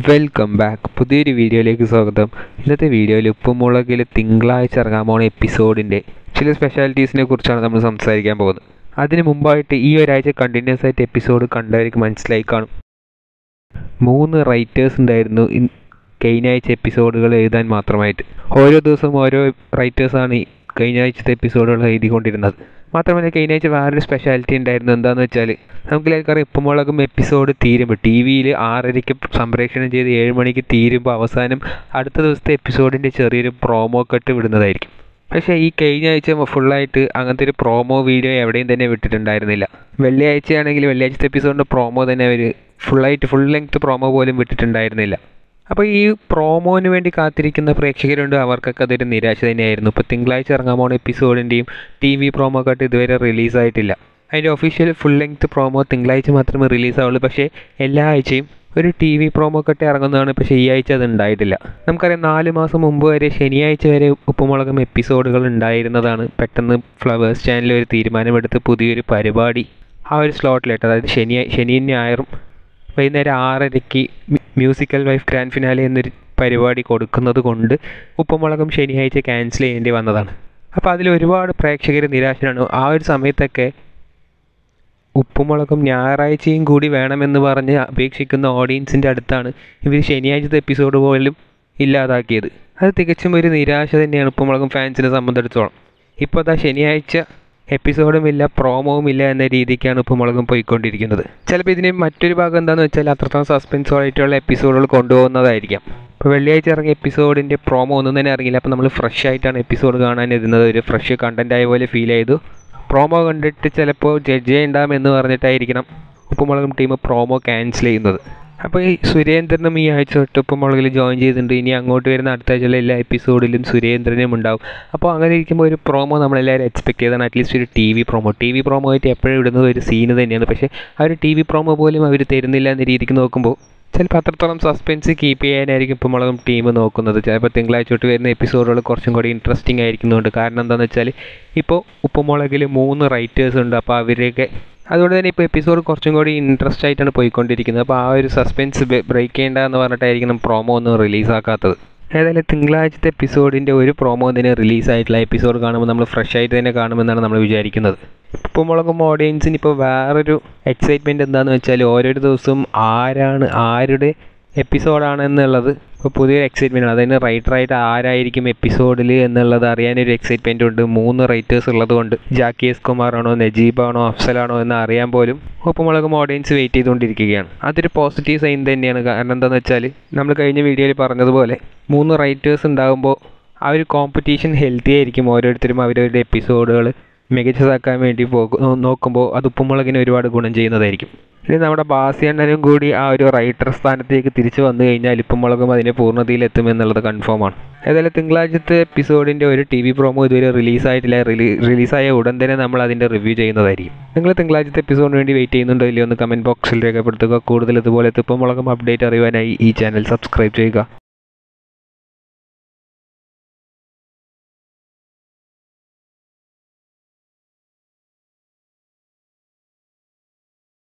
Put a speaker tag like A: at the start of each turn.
A: Welcome back. പുതിയൊരു വീഡിയോയിലേക്ക് സ്വാഗതം. ഇന്നത്തെ വീഡിയോയിൽ ഉപ്പുമുളകിൽ തിങ്കളാഴ്ച ഇറങ്ങാൻ പോകുന്ന എപ്പിസോഡിൻ്റെ ചില സ്പെഷ്യാലിറ്റീസിനെ കുറിച്ചാണ് നമ്മൾ സംസാരിക്കാൻ പോകുന്നത്. അതിന് മുമ്പായിട്ട് ഈ ഒരാഴ്ച കണ്ടിന്യൂസ് ആയിട്ട് എപ്പിസോഡ് കണ്ടവർക്ക് മനസ്സിലായി കാണും. 3 റൈറ്റേഴ്സ് ഉണ്ടായിരുന്നു കഴിഞ്ഞ ആഴ്ച എപ്പിസോഡുകൾ എഴുതാൻ മാത്രമായിട്ട്. ഓരോ ദിവസവും ഓരോ റൈറ്റേഴ്സാണ് കഴിഞ്ഞ ആഴ്ചത്തെ എപ്പിസോഡുകൾ എഴുതിക്കൊണ്ടിരുന്നത്. മാത്രമല്ല കഴിഞ്ഞ ആഴ്ച വേറൊരു സ്പെഷ്യാലിറ്റി ഉണ്ടായിരുന്നു. എന്താണെന്ന് വെച്ചാൽ നമുക്കെല്ലാവർക്കും ഉപ്പുമുളകും എപ്പിസോഡ് തീരുമ്പോൾ ടി വിയിൽ 6:30 സംപ്രേഷണം ചെയ്ത് 7 മണിക്ക് തീരുമ്പോൾ അവസാനം അടുത്ത ദിവസത്തെ എപ്പിസോഡിൻ്റെ ചെറിയൊരു പ്രോമോ കട്ട് വിടുന്നതായിരിക്കും. പക്ഷേ ഈ കഴിഞ്ഞ ആഴ്ച ഫുള്ളായിട്ട് അങ്ങനത്തെ ഒരു പ്രോമോ വീഡിയോ എവിടെയും തന്നെ വിട്ടിട്ടുണ്ടായിരുന്നില്ല. വെള്ളിയാഴ്ചയാണെങ്കിൽ വെള്ളിയാഴ്ചത്തെ എപ്പിസോഡിൻ്റെ പ്രോമോ തന്നെ അവർ ഫുൾ ലെങ്ത് പ്രോമോ പോലും വിട്ടിട്ടുണ്ടായിരുന്നില്ല. അപ്പോൾ ഈ പ്രോമോന് വേണ്ടി കാത്തിരിക്കുന്ന പ്രേക്ഷകരുണ്ട്, അവർക്കൊക്കെ അതൊരു നിരാശ തന്നെയായിരുന്നു. ഇപ്പോൾ തിങ്കളാഴ്ച ഇറങ്ങാൻ പോകുന്ന എപ്പിസോഡിൻ്റെയും ടി വി പ്രോമോ കട്ട് ഇതുവരെ റിലീസായിട്ടില്ല. അതിൻ്റെ ഒഫീഷ്യൽ ഫുൾ ലെങ്ത് പ്രോമോ തിങ്കളാഴ്ച മാത്രമേ റിലീസാവുള്ളൂ. പക്ഷേ എല്ലാ ആഴ്ചയും ഒരു ടി വി പ്രോമോ കട്ട് ഇറങ്ങുന്നതാണ്. പക്ഷേ ഈ ആഴ്ച അത് ഉണ്ടായിട്ടില്ല. നമുക്കറിയാം 4 മാസം മുമ്പ് വരെ ശനിയാഴ്ച വരെ ഉപ്പുമുളകും എപ്പിസോഡുകൾ ഉണ്ടായിരുന്നതാണ്. പെട്ടെന്ന് ഫ്ലവേഴ്സ് ചാനൽ ഒരു തീരുമാനമെടുത്ത് പുതിയൊരു പരിപാടി ആ ഒരു സ്ലോട്ടിലിട്ട്, അതായത് ശനിയും ഞായറും വൈകുന്നേരം 6:30 മ്യൂസിക്കൽ വൈഫ് ഗ്രാൻഡ് ഫിനാലെ എന്നൊരു പരിപാടി കൊടുക്കുന്നത് കൊണ്ട് ഉപ്പുമുളകും ശനിയാഴ്ച ക്യാൻസൽ ചെയ്യേണ്ടി വന്നതാണ്. അപ്പോൾ അതിൽ ഒരുപാട് പ്രേക്ഷകർ നിരാശരാണ്. ആ ഒരു സമയത്തൊക്കെ ഉപ്പുമുളകും ഞായറാഴ്ചയും കൂടി വേണമെന്ന് പറഞ്ഞ് അപേക്ഷിക്കുന്ന ഓഡിയൻസിൻ്റെ അടുത്താണ് ഇവർ ശനിയാഴ്ചത്തെ എപ്പിസോഡ് പോലും ഇല്ലാതാക്കിയത്. അത് തികച്ചും ഒരു നിരാശ തന്നെയാണ് ഉപ്പുമുളകും ഫാൻസിനെ സംബന്ധിച്ചിടത്തോളം. ഇപ്പോൾ അതാ ശനിയാഴ്ച എപ്പിസോഡും ഇല്ല, പ്രോമോവും ഇല്ല എന്ന രീതിക്കാണ് ഉപ്പുമുളകും പോയിക്കൊണ്ടിരിക്കുന്നത്. ചിലപ്പോൾ ഇതിന് മറ്റൊരു ഭാഗം എന്താണെന്ന് വെച്ചാൽ അത്രത്തോളം സസ്പെൻസോറായിട്ടുള്ള എപ്പിസോഡുകൾ കൊണ്ടുപോകുന്നതായിരിക്കാം. ഇപ്പോൾ വെള്ളിയാഴ്ച ഇറങ്ങിയ എപ്പിസോഡിൻ്റെ പ്രോമോ ഒന്നും തന്നെ ഇറങ്ങിയില്ല. അപ്പോൾ നമ്മൾ ഫ്രഷ് ആയിട്ടാണ് എപ്പിസോഡ് കാണാൻ ഇരുന്നത്. ഒരു ഫ്രഷ് കണ്ടൻ്റ് ആയ പോലെ ഫീൽ ചെയ്തു. പ്രോമോ കണ്ടിട്ട് ചിലപ്പോൾ ജഡ്ജ് ചെയ്യണ്ടാമെന്ന് പറഞ്ഞിട്ടായിരിക്കണം ഉപ്പുമുളകും ടീം പ്രോമോ ക്യാൻസൽ ചെയ്യുന്നത്. അപ്പോൾ ഈ സുരേന്ദ്രനും ഈ ആഴ്ച തൊട്ട് ഉപ്പുമുളകിൽ ജോയിൻ ചെയ്തിട്ടുണ്ട്. ഇനി അങ്ങോട്ട് വരുന്ന അടുത്ത ആഴ്ചയിലെ എല്ലാ എപ്പിസോഡിലും സുരേന്ദ്രനും ഉണ്ടാവും. അപ്പോൾ അങ്ങനെ ഇരിക്കുമ്പോൾ ഒരു പ്രോമോ നമ്മളെല്ലാവരും എക്സ്പെക്ട് ചെയ്താണ്. അറ്റ്ലീസ്റ്റ് ഒരു ടി വി പ്രോമോ ആയിട്ട് എപ്പോഴും ഇടുന്നത് ഒരു സീന് തന്നെയാണ്. പക്ഷേ ആ ഒരു ടി വി പ്രോമോ പോലും അവർ തരുന്നില്ല എന്ന രീതിക്ക് നോക്കുമ്പോൾ ചിലപ്പോൾ അത്രത്തോളം സസ്പെൻസ് കീപ്പ് ചെയ്യാനായിരിക്കും ഉപ്പുമുളകും ടീം നോക്കുന്നത്. ചിലപ്പോൾ തിങ്കളാഴ്ച തൊട്ട് വരുന്ന എപ്പിസോഡുകൾ കുറച്ചും കൂടി ഇൻട്രസ്റ്റിംഗ് ആയിരിക്കുന്നുണ്ട്. കാരണം എന്താണെന്ന് വെച്ചാൽ ഇപ്പോൾ ഉപ്പുമുളകിൽ 3 റൈറ്റേഴ്സ് ഉണ്ട്. അപ്പോൾ അവരൊക്കെ അതുകൊണ്ട് തന്നെ ഇപ്പോൾ എപ്പിസോഡ് കുറച്ചും കൂടി ഇൻട്രസ്റ്റ് ആയിട്ടാണ് പോയിക്കൊണ്ടിരിക്കുന്നത്. അപ്പോൾ ആ ഒരു സസ്പെൻസ് ബ്രേക്ക് ചെയ്യേണ്ട എന്ന് പറഞ്ഞിട്ടായിരിക്കണം പ്രോമോ ഒന്നും റിലീസാക്കാത്തത്. ഏതായാലും തിങ്കളാഴ്ചത്തെ എപ്പിസോഡിൻ്റെ ഒരു പ്രോമോ തന്നെ റിലീസായിട്ടുള്ള എപ്പിസോഡ് കാണുമ്പോൾ നമ്മൾ ഫ്രഷ് ആയിട്ട് തന്നെ കാണുമെന്നാണ് നമ്മൾ വിചാരിക്കുന്നത്. ഉപ്പുമുളകും ഓഡിയൻസിന് ഇപ്പോൾ വേറൊരു എക്സൈറ്റ്മെൻറ്റ് എന്താണെന്ന് വെച്ചാൽ ഓരോ ദിവസവും ആരുടെ എപ്പിസോഡാണെന്നുള്ളത് ഇപ്പോൾ പുതിയൊരു എക്സൈറ്റ്മെൻറ്റാണ്. അതിന് റൈറ്ററായിട്ട് ആരായിരിക്കും എപ്പിസോഡിൽ എന്നുള്ളത് അറിയാനൊരു എക്സൈറ്റ്മെൻറ്റ് ഉണ്ട്. 3 റൈറ്റേഴ്സ് ഉള്ളത് കൊണ്ട് ജാക്കി എസ് കുമാറാണോ, നജീബാണോ, അഫ്സലാണോ എന്ന് അറിയാൻ പോലും ഉപ്പുമുളകും ഓഡിയൻസ് വെയിറ്റ് ചെയ്തുകൊണ്ടിരിക്കുകയാണ്. അതൊരു പോസിറ്റീവ് സൈൻ തന്നെയാണ്. കാരണം എന്താണെന്ന് വെച്ചാൽ നമ്മൾ കഴിഞ്ഞ വീഡിയോയിൽ പറഞ്ഞതുപോലെ 3 റൈറ്റേഴ്സ് ഉണ്ടാകുമ്പോൾ ആ ഒരു കോമ്പറ്റീഷൻ ഹെൽത്തി ആയിരിക്കും. ഓരോരുത്തരും അവരവരുടെ എപ്പിസോഡുകൾ മികച്ചതാക്കാൻ വേണ്ടി നോക്കുമ്പോൾ അത് ഉപ്പുമുളകിന് ഒരുപാട് ഗുണം ചെയ്യുന്നതായിരിക്കും. ഇനി നമ്മുടെ ബാസിയണ്ണനും കൂടി ആ ഒരു റൈറ്റർ സ്ഥാനത്തേക്ക് തിരിച്ചു വന്നു കഴിഞ്ഞാൽ ഉപ്പുമുളകും അതിൻ്റെ പൂർണ്ണതയിലെത്തുമെന്നുള്ളത് കൺഫേമാണ്. ഏതായാലും തിങ്കളാഴ്ചത്തെ എപ്പിസോഡിൻ്റെ ഒരു ടി വി പ്രോമോ ഇതുവരെ റിലീസായിട്ടില്ല. റിലീസായ ഉടൻ തന്നെ നമ്മൾ അതിൻ്റെ റിവ്യൂ ചെയ്യുന്നതായിരിക്കും. നിങ്ങൾ തിങ്കളാഴ്ചത്തെ എപ്പിസോഡിന് വേണ്ടി വെയിറ്റ് ചെയ്യുന്നുണ്ടോ ഇല്ലയോ എന്ന് കമൻറ്റ് ബോക്സിൽ രേഖപ്പെടുത്തുക. കൂടുതൽ ഇതുപോലത്തെ ഉപ്പുമുളകും അപ്ഡേറ്റ് അറിയുവാനായി ഈ ചാനൽ സബ്സ്ക്രൈബ് ചെയ്യുക.